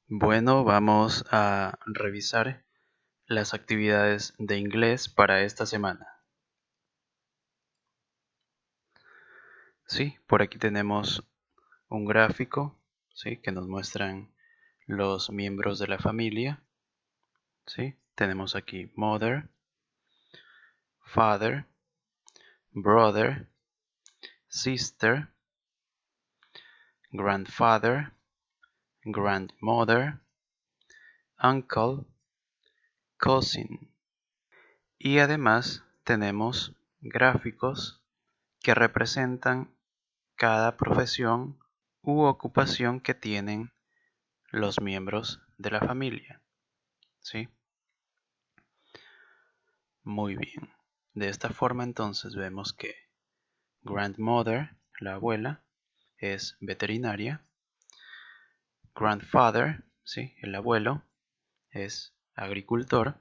Bueno, vamos a revisar las actividades de inglés para esta semana. Sí, por aquí tenemos un gráfico, sí, que nos muestran los miembros de la familia. Sí, tenemos aquí mother, father, brother, sister, grandfather, grandmother, uncle, cousin. Y además tenemos gráficos que representan cada profesión u ocupación que tienen los miembros de la familia. ¿Sí? Muy bien. De esta forma entonces vemos que grandmother, la abuela, es veterinaria. Grandfather, ¿sí? El abuelo, es agricultor.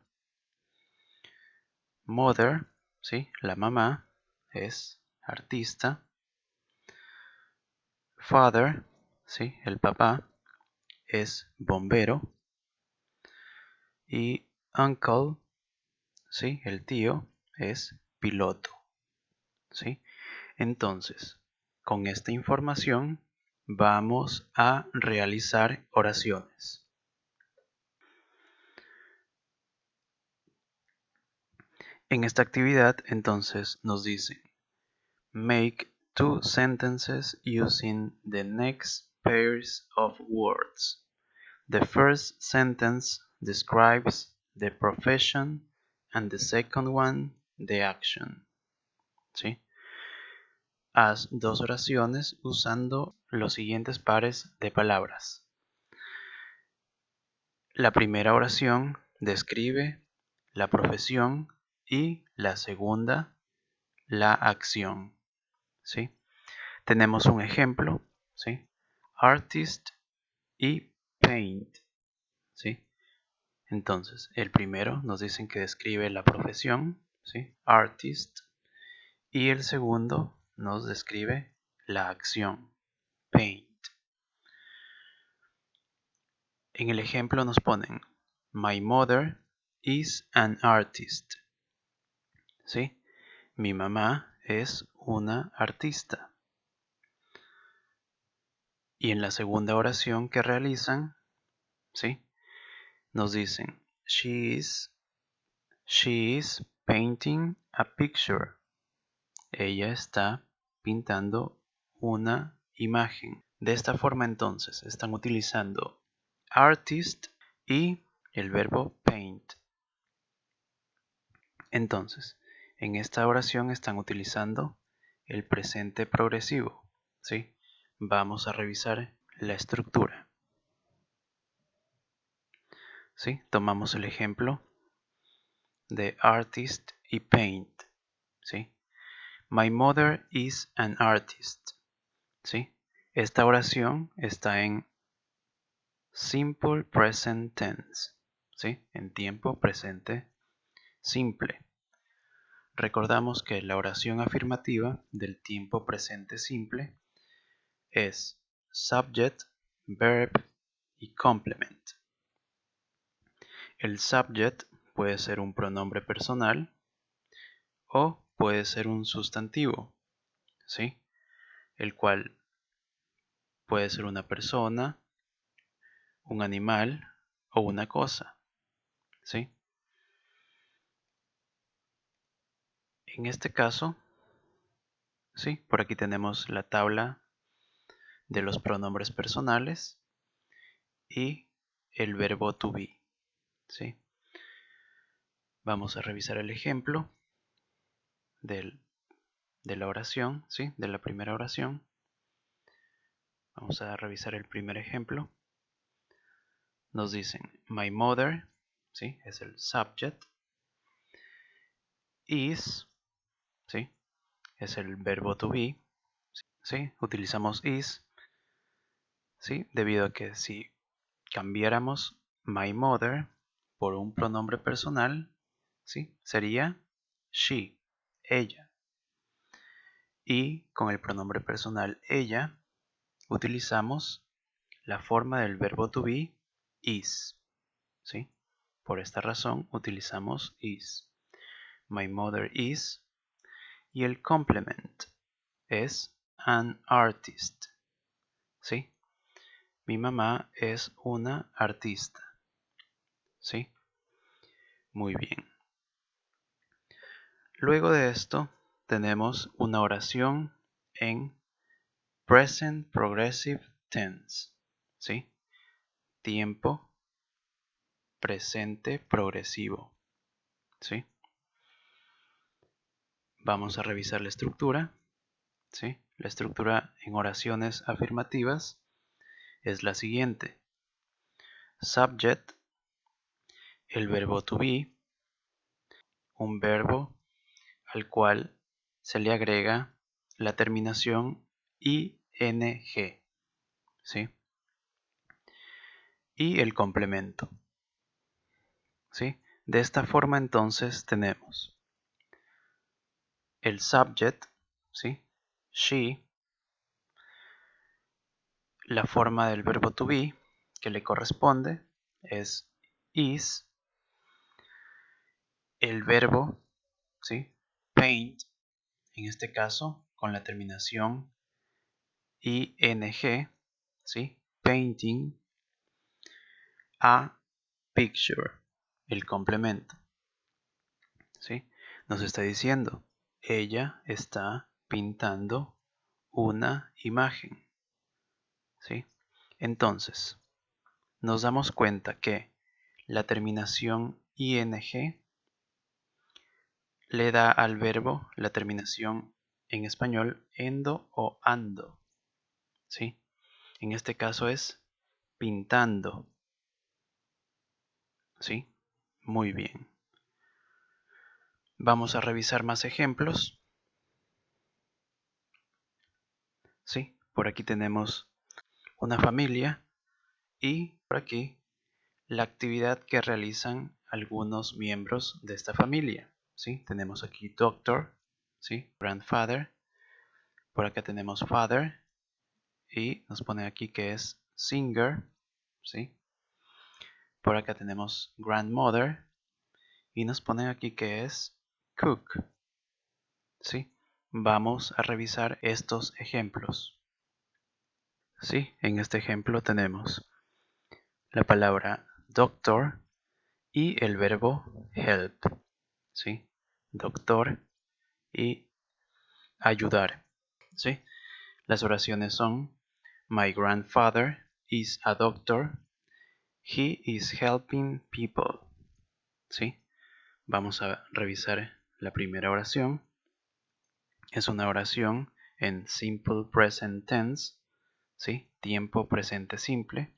Mother, ¿sí? La mamá, es artista. Father, ¿sí? El papá, es bombero. Y uncle, ¿sí? El tío, es piloto. ¿Sí? Entonces, con esta información vamos a realizar oraciones. En esta actividad, entonces, nos dice make 2 sentences using the next pairs of words. The first sentence describes the profession and the second one the action. ¿Sí? Haz 2 oraciones usando los siguientes pares de palabras. La primera oración describe la profesión y la segunda la acción. ¿Sí? Tenemos un ejemplo, ¿sí? Artist y paint. ¿Sí? Entonces, el primero nos dicen que describe la profesión, ¿sí? Artist, y el segundo nos describe la acción, paint. En el ejemplo nos ponen My mother is an artist. ¿Sí? Mi mamá es una artista. Y en la segunda oración que realizan, ¿sí? Nos dicen she is painting a picture. Ella está pintando una imagen. De esta forma entonces están utilizando artist y el verbo paint. Entonces, en esta oración están utilizando el presente progresivo, ¿sí? Vamos a revisar la estructura. ¿Sí? Tomamos el ejemplo de artist y paint, ¿sí? My mother is an artist, ¿sí? Esta oración está en simple present tense, ¿sí? En tiempo presente simple. Recordamos que la oración afirmativa del tiempo presente simple es subject, verb y complement. El subject puede ser un pronombre personal o puede ser un sustantivo, ¿sí? El cual puede ser una persona, un animal o una cosa, ¿sí? En este caso, ¿sí? Por aquí tenemos la tabla de los pronombres personales y el verbo to be, ¿sí? Vamos a revisar el ejemplo de la oración, ¿sí? De la primera oración. Vamos a revisar el primer ejemplo. Nos dicen, my mother, ¿sí? Es el subject. Is, ¿sí? Es el verbo to be, ¿sí? Utilizamos is, ¿sí? Debido a que si cambiáramos my mother por un pronombre personal, ¿sí? Sería she, ella. Y con el pronombre personal ella utilizamos la forma del verbo to be is, ¿sí? Por esta razón utilizamos is. My mother is. Y el complement es an artist, ¿sí? Mi mamá es una artista, ¿sí? Muy bien. Luego de esto tenemos una oración en present progressive tense, ¿sí? Tiempo presente progresivo, ¿sí? Vamos a revisar la estructura, ¿sí? La estructura en oraciones afirmativas es la siguiente. Subject, el verbo to be, un verbo al cual se le agrega la terminación ing, ¿sí? Y el complemento, ¿sí? De esta forma entonces tenemos el subject, ¿sí? She, la forma del verbo to be que le corresponde es is, el verbo, ¿sí? Paint, en este caso con la terminación ing, ¿sí? Painting a picture, el complemento, ¿sí? Nos está diciendo, ella está pintando una imagen, ¿sí? Entonces, nos damos cuenta que la terminación ing le da al verbo la terminación en español endo o ando, ¿sí? En este caso es pintando, ¿sí? Muy bien. Vamos a revisar más ejemplos, ¿sí? Por aquí tenemos una familia y por aquí la actividad que realizan algunos miembros de esta familia, ¿sí? Tenemos aquí doctor, ¿sí? Grandfather, por acá tenemos father y nos pone aquí que es singer, ¿sí? Por acá tenemos grandmother y nos ponen aquí que es cook, ¿sí? Vamos a revisar estos ejemplos. Sí, en este ejemplo tenemos la palabra doctor y el verbo help, ¿sí? Doctor y ayudar, ¿sí? Las oraciones son my grandfather is a doctor, he is helping people, ¿sí? Vamos a revisar la primera oración. Es una oración en simple present tense, ¿sí? Tiempo presente simple.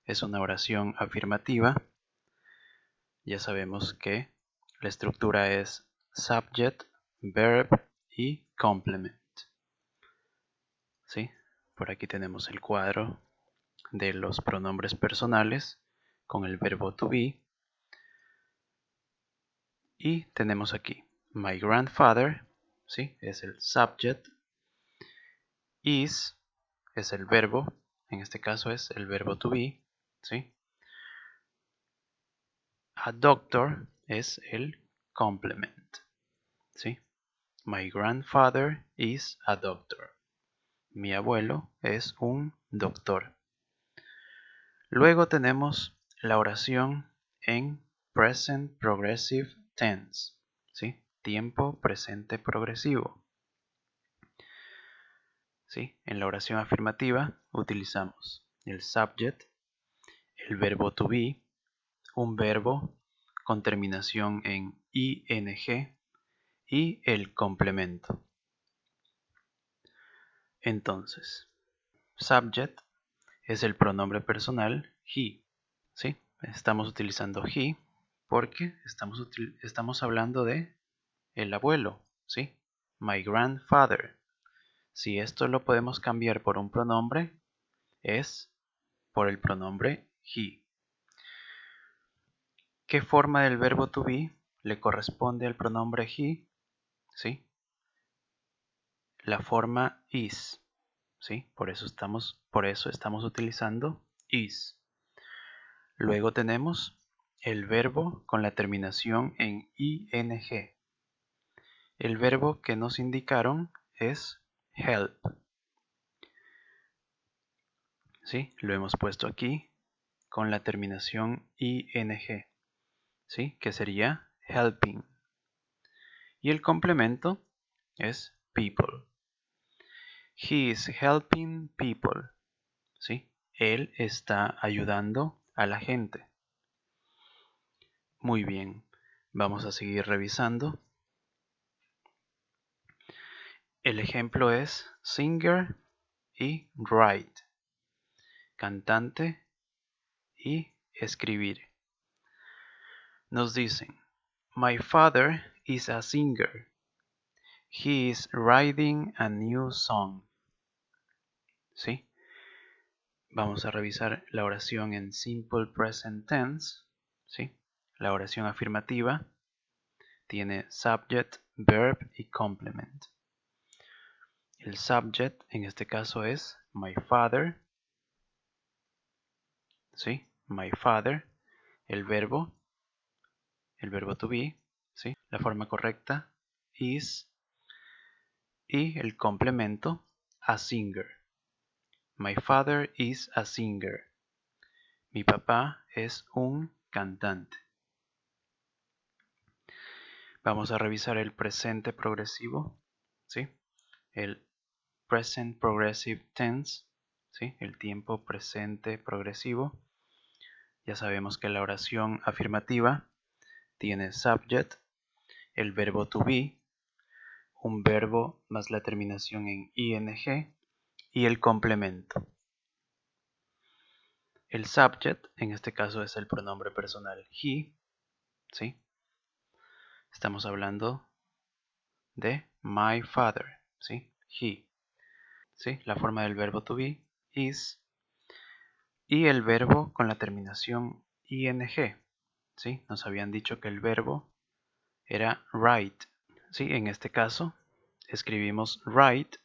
Es una oración afirmativa. Ya sabemos que la estructura es subject, verb y complement, ¿sí? Por aquí tenemos el cuadro de los pronombres personales con el verbo to be. Y tenemos aquí my grandfather, ¿sí? Es el subject. Is es el verbo, en este caso es el verbo to be, ¿sí? A doctor es el complement, ¿sí? My grandfather is a doctor. Mi abuelo es un doctor. Luego tenemos la oración en present progressive tense, ¿sí? Tiempo presente progresivo, ¿sí? En la oración afirmativa utilizamos el subject, el verbo to be, un verbo con terminación en ing y el complemento. Entonces, subject es el pronombre personal he, ¿sí? Estamos utilizando he porque estamos hablando de el abuelo, ¿sí? My grandfather. Si esto lo podemos cambiar por un pronombre, es por el pronombre he. ¿Qué forma del verbo to be le corresponde al pronombre he? ¿Sí? La forma is, ¿sí? Por eso estamos utilizando is. Luego tenemos el verbo con la terminación en ing. El verbo que nos indicaron es help. ¿Sí? Lo hemos puesto aquí con la terminación ing. ¿Sí? Que sería helping. Y el complemento es people. He is helping people. ¿Sí? Él está ayudando a la gente. Muy bien. Vamos a seguir revisando. El ejemplo es singer y write. Cantante y escribir. Nos dicen, my father is a singer. He is writing a new song. ¿Sí? Vamos a revisar la oración en simple present tense. ¿Sí? La oración afirmativa tiene subject, verb y complement. El subject en este caso es my father. ¿Sí? My father. El verbo to be. ¿Sí? La forma correcta is. Y el complemento a singer. My father is a singer. Mi papá es un cantante. Vamos a revisar el presente progresivo, ¿sí? El present progressive tense, ¿sí? El tiempo presente progresivo. Ya sabemos que la oración afirmativa tiene subject, el verbo to be, un verbo más la terminación en ing y el complemento. El subject, en este caso, es el pronombre personal he, ¿sí? Estamos hablando de my father, ¿sí? He, ¿sí? La forma del verbo to be is y el verbo con la terminación ing, ¿sí? Nos habían dicho que el verbo era write, ¿sí? En este caso escribimos write,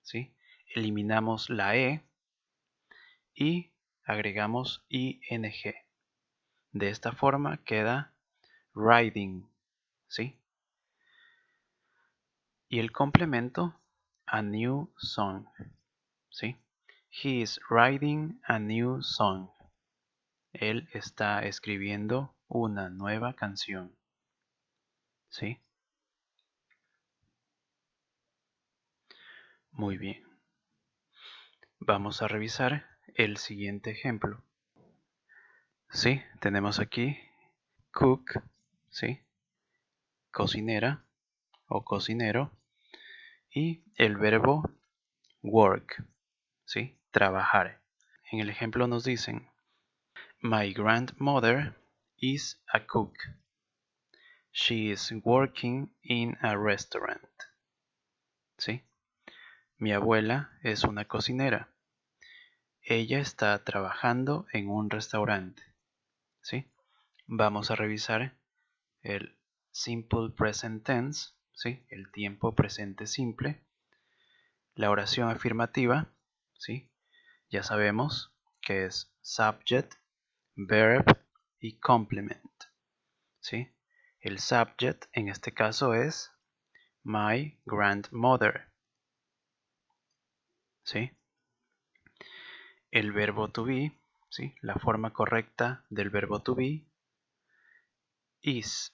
¿sí? Eliminamos la e y agregamos ing. De esta forma queda writing, ¿sí? Y el complemento, a new song, ¿sí? He is writing a new song. Él está escribiendo una nueva canción, ¿sí? Muy bien. Vamos a revisar el siguiente ejemplo. Sí, tenemos aquí cook, ¿sí? Cocinera o cocinero. Y el verbo work, ¿sí? Trabajar. En el ejemplo nos dicen, my grandmother is a cook. She is working in a restaurant. ¿Sí? Mi abuela es una cocinera. Ella está trabajando en un restaurante. ¿Sí? Vamos a revisar el simple present tense, ¿sí? El tiempo presente simple. La oración afirmativa, ¿sí? Ya sabemos que es subject, verb y complement, ¿sí? El subject en este caso es my grandmother, ¿sí? El verbo to be, ¿sí? La forma correcta del verbo to be is.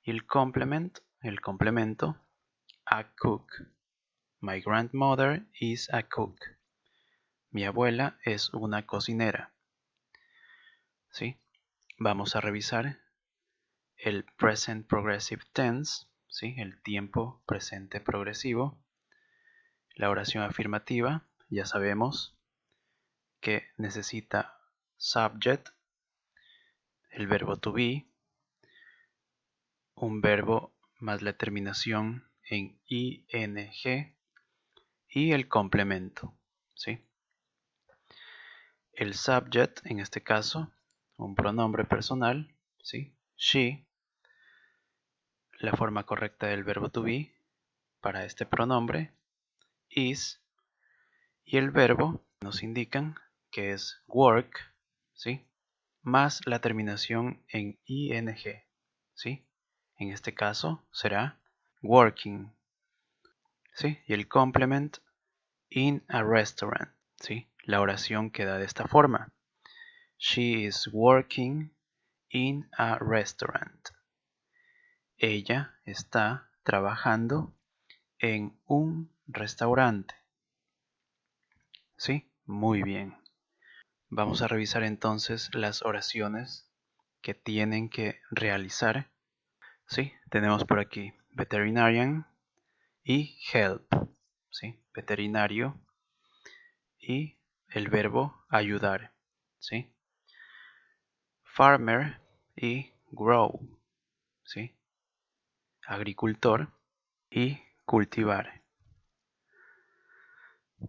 Y el complemento, a cook. My grandmother is a cook. Mi abuela es una cocinera. ¿Sí? Vamos a revisar el present progressive tense, ¿sí? El tiempo presente progresivo. La oración afirmativa, ya sabemos que necesita subject, el verbo to be, un verbo más la terminación en ing y el complemento, ¿sí? El subject, en este caso, un pronombre personal, ¿sí? She, la forma correcta del verbo to be para este pronombre, is, y el verbo nos indican que es work, ¿sí? Más la terminación en ing, ¿sí? En este caso será working, ¿sí? Y el complement in a restaurant, ¿sí? La oración queda de esta forma. She is working in a restaurant. Ella está trabajando en un restaurante. ¿Sí? Muy bien. Vamos a revisar entonces las oraciones que tienen que realizar. ¿Sí? Tenemos por aquí veterinarian y help. ¿Sí? Veterinario y el verbo ayudar. ¿Sí? Farmer y grow. ¿Sí? Agricultor y cultivar.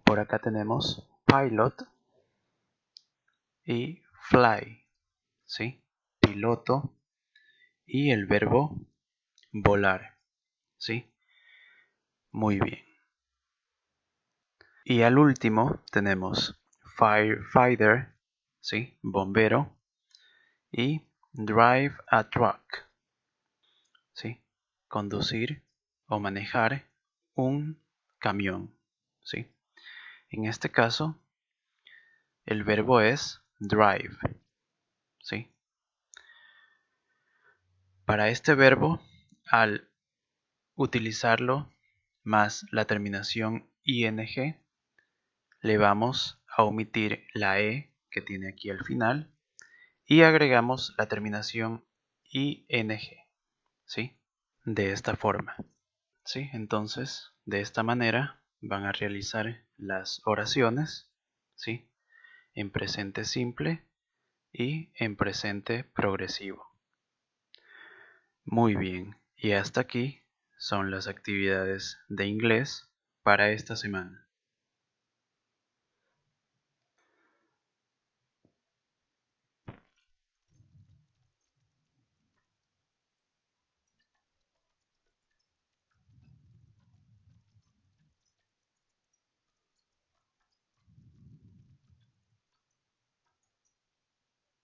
Por acá tenemos pilot y fly, ¿sí? Piloto y el verbo volar, ¿sí? Muy bien. Y al último tenemos firefighter, ¿sí? Bombero y drive a truck, ¿sí? Conducir o manejar un camión, ¿sí? En este caso, el verbo es drive, ¿sí? Para este verbo, al utilizarlo más la terminación ing, le vamos a omitir la e que tiene aquí al final y agregamos la terminación ing, ¿sí? De esta forma, ¿sí? Entonces, de esta manera van a realizar las oraciones, ¿sí? En presente simple y en presente progresivo. Muy bien, y hasta aquí son las actividades de inglés para esta semana.